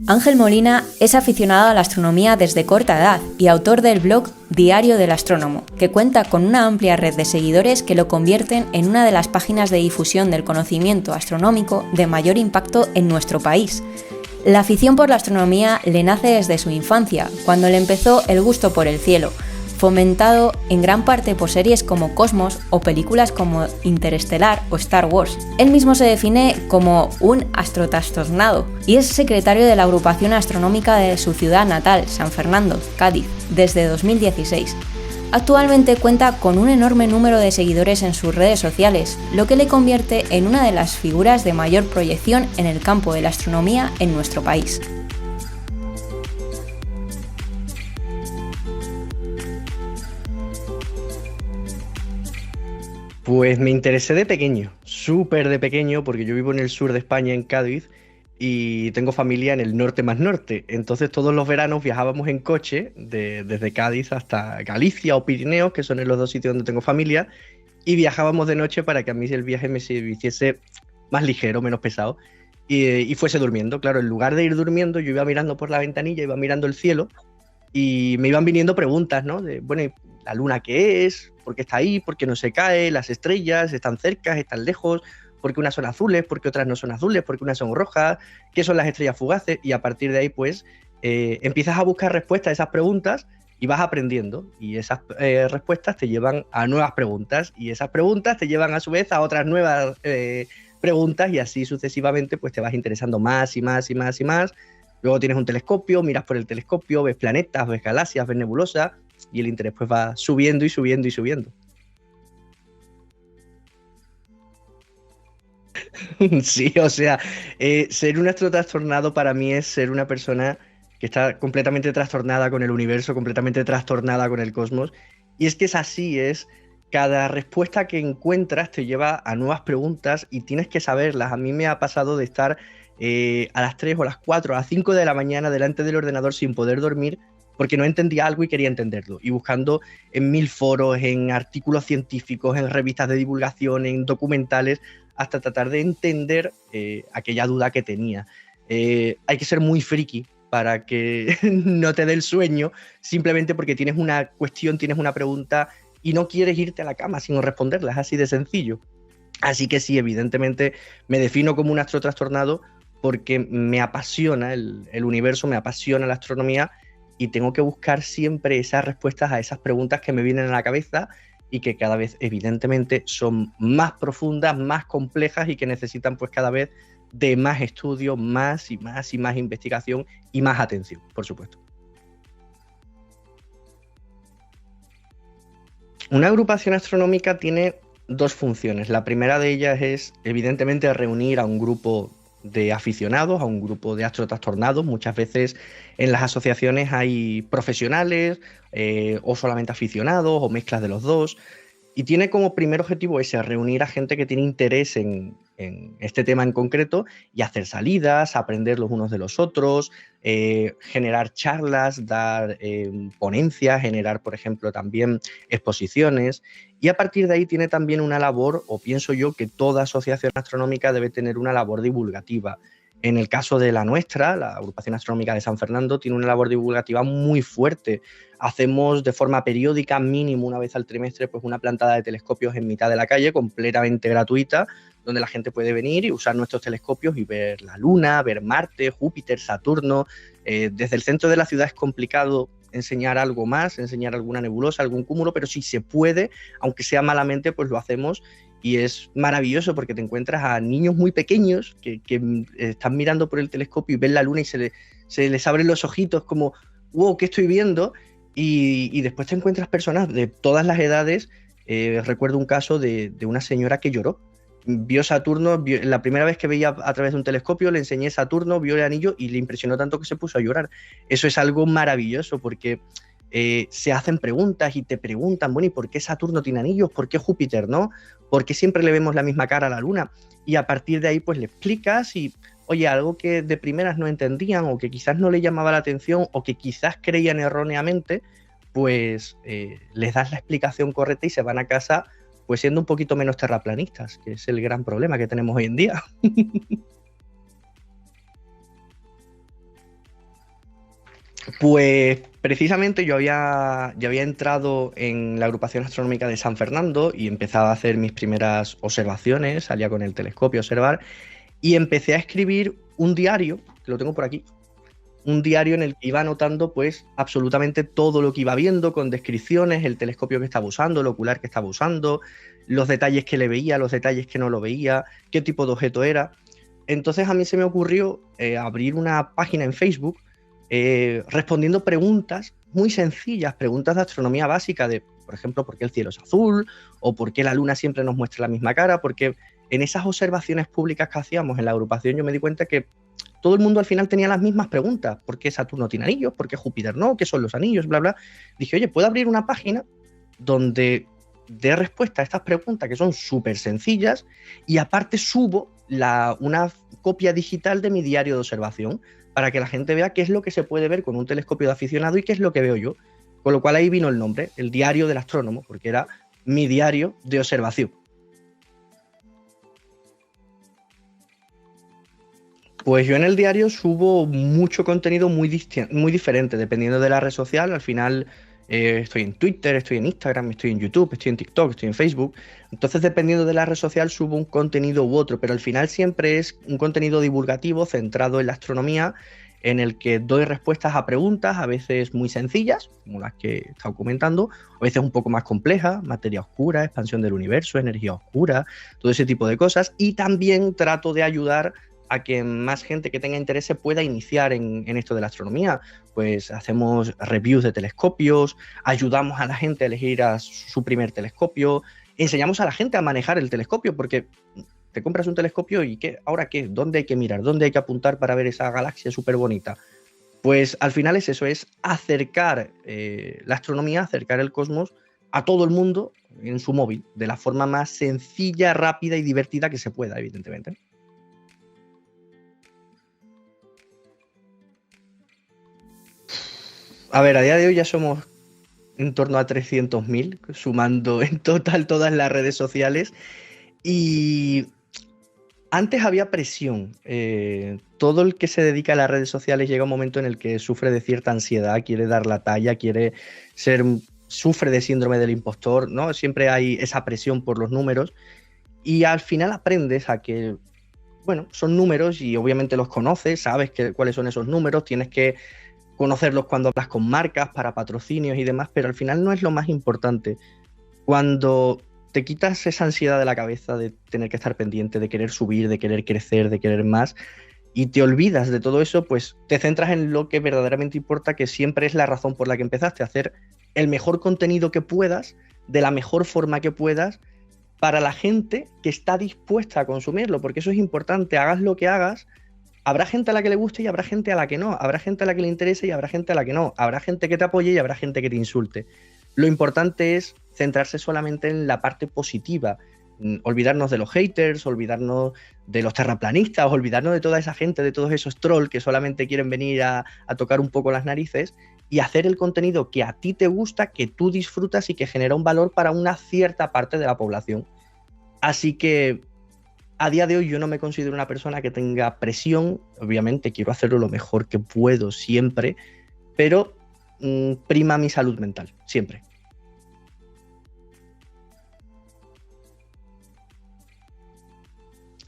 Ángel Molina es aficionado a la astronomía desde corta edad y autor del blog Diario del Astrónomo, que cuenta con una amplia red de seguidores que lo convierten en una de las páginas de difusión del conocimiento astronómico de mayor impacto en nuestro país. La afición por la astronomía le nace desde su infancia, cuando le empezó el gusto por el cielo, fomentado en gran parte por series como Cosmos o películas como Interestelar o Star Wars. Él mismo se define como un astrotrastornado y es secretario de la agrupación astronómica de su ciudad natal, San Fernando, Cádiz, desde 2016. Actualmente cuenta con un enorme número de seguidores en sus redes sociales, lo que le convierte en una de las figuras de mayor proyección en el campo de la astronomía en nuestro país. Pues me interesé de pequeño, súper de pequeño, porque yo vivo en el sur de España, en Cádiz, y tengo familia en el norte más norte. Entonces todos los veranos viajábamos en coche desde Cádiz hasta Galicia o Pirineos, que son los dos sitios donde tengo familia, y viajábamos de noche para que a mí el viaje me se hiciese más ligero, menos pesado, y fuese durmiendo. Claro, en lugar de ir durmiendo, yo iba mirando por la ventanilla, iba mirando el cielo, y me iban viniendo preguntas, ¿no? De, bueno, ¿y la luna qué es? ¿Por qué está ahí? ¿Por qué no se cae? ¿Las estrellas están cerca? ¿Están lejos? ¿Por qué unas son azules? ¿Por qué otras no son azules? ¿Por qué unas son rojas? ¿Qué son las estrellas fugaces? Y a partir de ahí, pues, empiezas a buscar respuestas a esas preguntas y vas aprendiendo. Y esas respuestas te llevan a nuevas preguntas. Y esas preguntas te llevan a su vez a otras nuevas preguntas. Y así sucesivamente, pues te vas interesando más y más y más y más. Luego tienes un telescopio, miras por el telescopio, ves planetas, ves galaxias, ves nebulosas, y el interés pues va subiendo y subiendo y subiendo. Sí, o sea, ser un astrotrastornado para mí es ser una persona que está completamente trastornada con el universo, completamente trastornada con el cosmos. Y es que es así, es cada respuesta que encuentras te lleva a nuevas preguntas y tienes que saberlas. A mí me ha pasado de estar a las 3 o a las 4 a las 5 de la mañana delante del ordenador sin poder dormir porque no entendía algo y quería entenderlo. Y buscando en 1000 foros, en artículos científicos, en revistas de divulgación, en documentales, hasta tratar de entender aquella duda que tenía. Hay que ser muy friki para que no te dé el sueño, simplemente porque tienes una cuestión, tienes una pregunta y no quieres irte a la cama sin responderla, es así de sencillo. Así que sí, evidentemente me defino como un astrotrastornado porque me apasiona el universo, me apasiona la astronomía y tengo que buscar siempre esas respuestas a esas preguntas que me vienen a la cabeza y que cada vez evidentemente son más profundas, más complejas y que necesitan pues cada vez de más estudio, más y más y más investigación y más atención, por supuesto. Una agrupación astronómica tiene dos funciones. La primera de ellas es evidentemente reunir a un grupo de aficionados, a un grupo de astrotrastornados. Muchas veces en las asociaciones hay profesionales o solamente aficionados o mezclas de los dos. Y tiene como primer objetivo ese, reunir a gente que tiene interés en este tema en concreto y hacer salidas, aprender los unos de los otros, generar charlas, dar ponencias, generar, por ejemplo, también exposiciones. Y a partir de ahí tiene también una labor, o pienso yo que toda asociación astronómica debe tener una labor divulgativa. En el caso de la nuestra, la Agrupación Astronómica de San Fernando, tiene una labor divulgativa muy fuerte. Hacemos de forma periódica, mínimo una vez al trimestre, pues una plantada de telescopios en mitad de la calle, completamente gratuita, donde la gente puede venir y usar nuestros telescopios y ver la Luna, ver Marte, Júpiter, Saturno. Desde el centro de la ciudad es complicado enseñar algo más, enseñar alguna nebulosa, algún cúmulo, pero si se puede, aunque sea malamente, pues lo hacemos. Y es maravilloso porque te encuentras a niños muy pequeños que están mirando por el telescopio y ven la luna y se les abren los ojitos como, wow, ¿qué estoy viendo? Y después te encuentras personas de todas las edades. Recuerdo un caso de una señora que lloró. Vio Saturno, la primera vez que veía a través de un telescopio, le enseñé Saturno, vio el anillo y le impresionó tanto que se puso a llorar. Eso es algo maravilloso porque se hacen preguntas y te preguntan, bueno, ¿y por qué Saturno tiene anillos? ¿Por qué Júpiter no? ¿Por qué siempre le vemos la misma cara a la Luna? Y a partir de ahí pues le explicas y, oye, algo que de primeras no entendían o que quizás no le llamaba la atención o que quizás creían erróneamente, pues les das la explicación correcta y se van a casa pues siendo un poquito menos terraplanistas, que es el gran problema que tenemos hoy en día. Pues precisamente yo había entrado en la agrupación astronómica de San Fernando y empezaba a hacer mis primeras observaciones, salía con el telescopio a observar y empecé a escribir un diario, que lo tengo por aquí, un diario en el que iba anotando pues absolutamente todo lo que iba viendo, con descripciones, el telescopio que estaba usando, el ocular que estaba usando, los detalles que le veía, los detalles que no lo veía, qué tipo de objeto era. Entonces a mí se me ocurrió abrir una página en Facebook respondiendo preguntas muy sencillas, preguntas de astronomía básica de, por ejemplo, por qué el cielo es azul o por qué la luna siempre nos muestra la misma cara, porque en esas observaciones públicas que hacíamos en la agrupación yo me di cuenta que todo el mundo al final tenía las mismas preguntas. ¿Por qué Saturno tiene anillos? ¿Por qué Júpiter no? ¿Qué son los anillos? Bla, bla. Dije, oye, ¿puedo abrir una página donde dé respuesta a estas preguntas que son súper sencillas y aparte subo una copia digital de mi diario de observación para que la gente vea qué es lo que se puede ver con un telescopio de aficionado y qué es lo que veo yo? Con lo cual ahí vino el nombre, el diario del astrónomo, porque era mi diario de observación. Pues yo en el diario subo mucho contenido muy diferente, dependiendo de la red social. Al final estoy en Twitter, estoy en Instagram, estoy en YouTube, estoy en TikTok, estoy en Facebook. Entonces, dependiendo de la red social, subo un contenido u otro, pero al final siempre es un contenido divulgativo centrado en la astronomía, en el que doy respuestas a preguntas, a veces muy sencillas, como las que he estado comentando, a veces un poco más complejas, materia oscura, expansión del universo, energía oscura, todo ese tipo de cosas. Y también trato de ayudar a que más gente que tenga interés se pueda iniciar en esto de la astronomía. Pues hacemos reviews de telescopios, ayudamos a la gente a elegir a su primer telescopio, enseñamos a la gente a manejar el telescopio, porque te compras un telescopio y ¿qué? ¿Ahora qué? ¿Dónde hay que mirar? ¿Dónde hay que apuntar para ver esa galaxia súper bonita? Pues al final es eso, es acercar la astronomía, acercar el cosmos a todo el mundo en su móvil, de la forma más sencilla, rápida y divertida que se pueda, evidentemente. A ver, a día de hoy ya somos en torno a 300.000, sumando en total todas las redes sociales. Y antes había presión. Todo el que se dedica a las redes sociales llega un momento en el que sufre de cierta ansiedad, quiere dar la talla, sufre de síndrome del impostor, ¿no? Siempre hay esa presión por los números. Y al final aprendes a que, bueno, son números y obviamente los conoces, sabes cuáles son esos números, tienes que conocerlos cuando hablas con marcas para patrocinios y demás, pero al final no es lo más importante. Cuando te quitas esa ansiedad de la cabeza de tener que estar pendiente, de querer subir, de querer crecer, de querer más, y te olvidas de todo eso, pues te centras en lo que verdaderamente importa, que siempre es la razón por la que empezaste, a hacer el mejor contenido que puedas, de la mejor forma que puedas, para la gente que está dispuesta a consumirlo, porque eso es importante, hagas lo que hagas. Habrá gente a la que le guste y habrá gente a la que no. Habrá gente a la que le interese y habrá gente a la que no. Habrá gente que te apoye y habrá gente que te insulte. Lo importante es centrarse solamente en la parte positiva. Olvidarnos de los haters, olvidarnos de los terraplanistas, olvidarnos de toda esa gente, de todos esos trolls que solamente quieren venir a tocar un poco las narices y hacer el contenido que a ti te gusta, que tú disfrutas y que genera un valor para una cierta parte de la población. Así que a día de hoy yo no me considero una persona que tenga presión, obviamente quiero hacerlo lo mejor que puedo siempre, pero prima mi salud mental, siempre.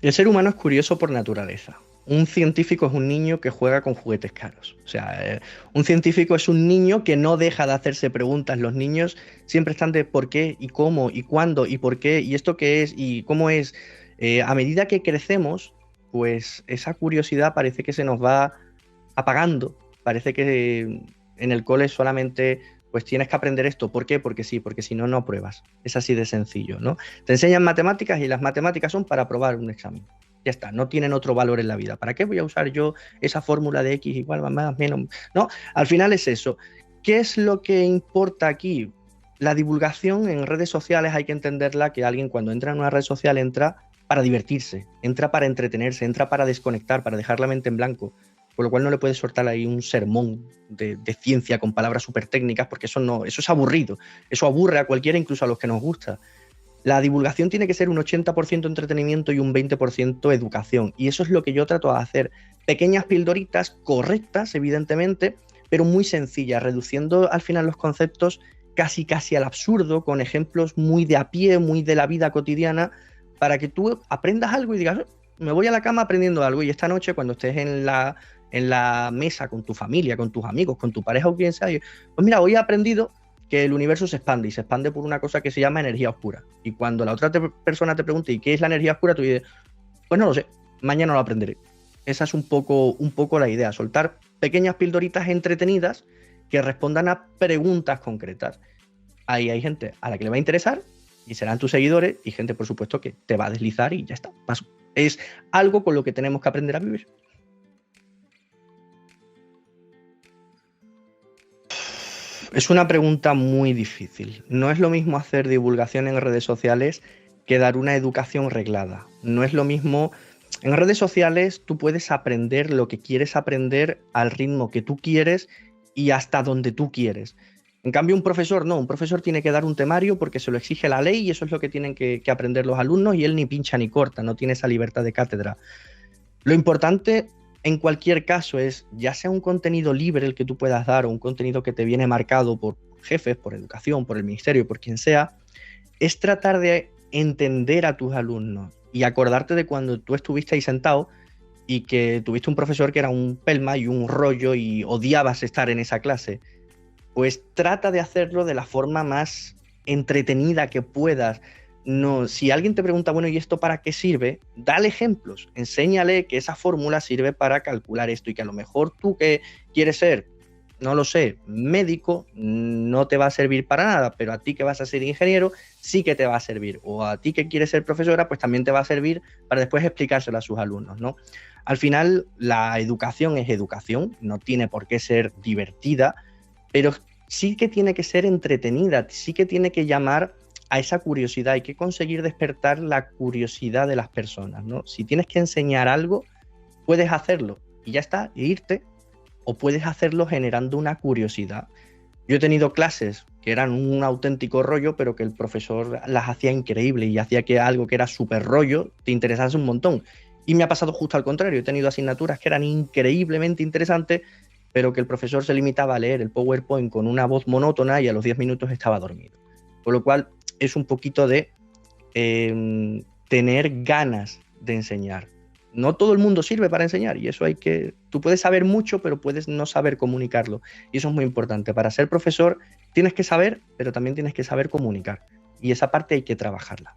El ser humano es curioso por naturaleza. Un científico es un niño que juega con juguetes caros. O sea, un científico es un niño que no deja de hacerse preguntas. Los niños siempre están de por qué y cómo y cuándo y por qué y esto qué es y cómo es. A medida que crecemos, pues esa curiosidad parece que se nos va apagando. Parece que en el cole solamente pues tienes que aprender esto. ¿Por qué? Porque sí, porque si no, no apruebas. Es así de sencillo, ¿no? Te enseñan matemáticas y las matemáticas son para aprobar un examen. Ya está, no tienen otro valor en la vida. ¿Para qué voy a usar yo esa fórmula de X igual más menos? No, al final es eso. ¿Qué es lo que importa aquí? La divulgación en redes sociales hay que entenderla, que alguien cuando entra en una red social entra para divertirse, entra para entretenerse, entra para desconectar, para dejar la mente en blanco, por lo cual no le puedes soltar ahí un sermón de ciencia con palabras súper técnicas, porque eso es aburrido, eso aburre a cualquiera, incluso a los que nos gusta. La divulgación tiene que ser un 80% entretenimiento y un 20% educación, y eso es lo que yo trato de hacer, pequeñas pildoritas correctas, evidentemente, pero muy sencilla, reduciendo al final los conceptos casi al absurdo, con ejemplos muy de a pie, muy de la vida cotidiana, para que tú aprendas algo y digas, me voy a la cama aprendiendo algo, y esta noche cuando estés en la mesa con tu familia, con tus amigos, con tu pareja o quien sea, pues mira, hoy he aprendido que el universo se expande, y se expande por una cosa que se llama energía oscura. Y cuando la otra persona te pregunte, ¿y qué es la energía oscura? Tú dices, pues no lo sé, mañana lo aprenderé. Esa es un poco la idea, soltar pequeñas pildoritas entretenidas que respondan a preguntas concretas. Ahí hay gente a la que le va a interesar y serán tus seguidores, y gente, por supuesto, que te va a deslizar y ya está, paso. Es algo con lo que tenemos que aprender a vivir. Es una pregunta muy difícil. No es lo mismo hacer divulgación en redes sociales que dar una educación reglada. No es lo mismo. En redes sociales tú puedes aprender lo que quieres aprender al ritmo que tú quieres y hasta donde tú quieres. En cambio, un profesor no. Un profesor tiene que dar un temario porque se lo exige la ley, y eso es lo que tienen que aprender los alumnos, y él ni pincha ni corta, no tiene esa libertad de cátedra. Lo importante en cualquier caso es, ya sea un contenido libre el que tú puedas dar, o un contenido que te viene marcado por jefes, por educación, por el ministerio, por quien sea, es tratar de entender a tus alumnos y acordarte de cuando tú estuviste ahí sentado y que tuviste un profesor que era un pelma y un rollo y odiabas estar en esa clase. Pues trata de hacerlo de la forma más entretenida que puedas. No, si alguien te pregunta, bueno, ¿y esto para qué sirve? Dale ejemplos, enséñale que esa fórmula sirve para calcular esto, y que a lo mejor tú que quieres ser, no lo sé, médico, no te va a servir para nada, pero a ti que vas a ser ingeniero sí que te va a servir, o a ti que quieres ser profesora, pues también te va a servir para después explicárselo a sus alumnos, ¿no? Al final, la educación es educación, no tiene por qué ser divertida, pero sí que tiene que ser entretenida, sí que tiene que llamar a esa curiosidad. Hay que conseguir despertar la curiosidad de las personas, ¿no? Si tienes que enseñar algo, puedes hacerlo y ya está, e irte, o puedes hacerlo generando una curiosidad. Yo he tenido clases que eran un auténtico rollo, pero que el profesor las hacía increíble y hacía que algo que era súper rollo te interesase un montón. Y me ha pasado justo al contrario. He tenido asignaturas que eran increíblemente interesantes, pero que el profesor se limitaba a leer el PowerPoint con una voz monótona y a los 10 minutos estaba dormido. Con lo cual es un poquito de tener ganas de enseñar. No todo el mundo sirve para enseñar, y eso tú puedes saber mucho, pero puedes no saber comunicarlo. Y eso es muy importante. Para ser profesor tienes que saber, pero también tienes que saber comunicar. Y esa parte hay que trabajarla.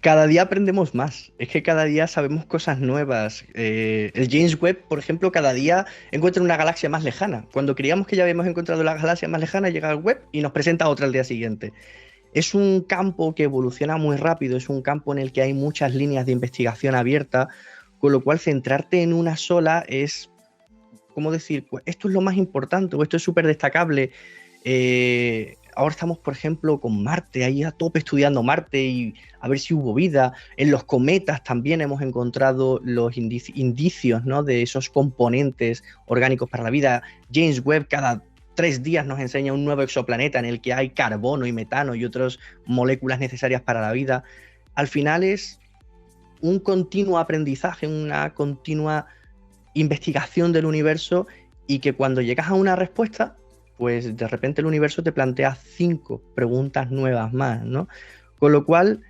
Cada día aprendemos más, es que cada día sabemos cosas nuevas. El James Webb, por ejemplo, cada día encuentra una galaxia más lejana. Cuando creíamos que ya habíamos encontrado la galaxia más lejana, llega el Webb y nos presenta otra al día siguiente. Es un campo que evoluciona muy rápido, es un campo en el que hay muchas líneas de investigación abiertas, con lo cual centrarte en una sola es, ¿cómo decir? Pues esto es lo más importante, o esto es súper destacable. Ahora estamos, por ejemplo, con Marte, ahí a tope estudiando Marte y a ver si hubo vida. En los cometas también hemos encontrado los indicios, ¿no?, de esos componentes orgánicos para la vida. James Webb cada 3 días nos enseña un nuevo exoplaneta en el que hay carbono y metano y otras moléculas necesarias para la vida. Al final es un continuo aprendizaje, una continua investigación del universo, y que cuando llegas a una respuesta, pues de repente el universo te plantea 5 preguntas nuevas más, ¿no? Con lo cual,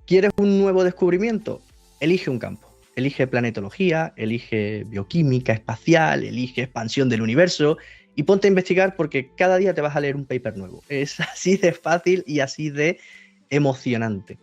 ¿quieres un nuevo descubrimiento? Elige un campo. Elige planetología, elige bioquímica espacial, elige expansión del universo y ponte a investigar, porque cada día te vas a leer un paper nuevo. Es así de fácil y así de emocionante.